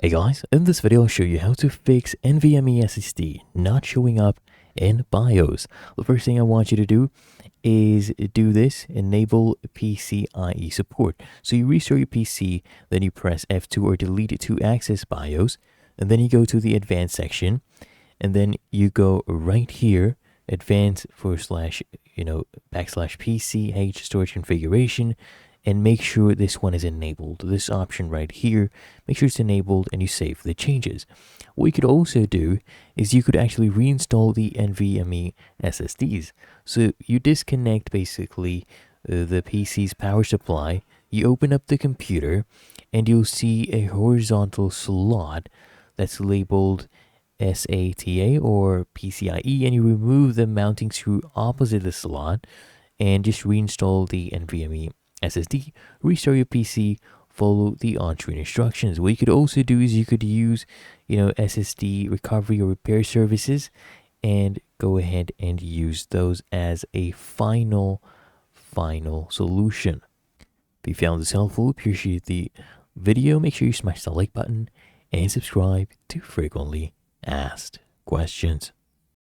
Hey guys, in this video I'll show you how to fix Nvme Ssd not showing up in BIOS. The first thing I want you to do is do this, enable PCIe support. So you restart your PC, then you press F2 or delete it to access BIOS, and then you go to the advanced section, and then you go right here, advanced / PCH storage configuration, and make sure this one is enabled. This option right here, make sure it's enabled and you save the changes. What you could also do is you could actually reinstall the Nvme SSDs. So you disconnect basically the PC's power supply, you open up the computer, and you'll see a horizontal slot that's labeled SATA or PCIe, and you remove the mounting screw opposite the slot and just reinstall the Nvme SSD, restart your PC, follow the on-screen instructions. What you could also do is you could use, SSD recovery or repair services and go ahead and use those as a final solution. If you found this helpful, appreciate the video, make sure you smash the like button and subscribe to frequently asked questions.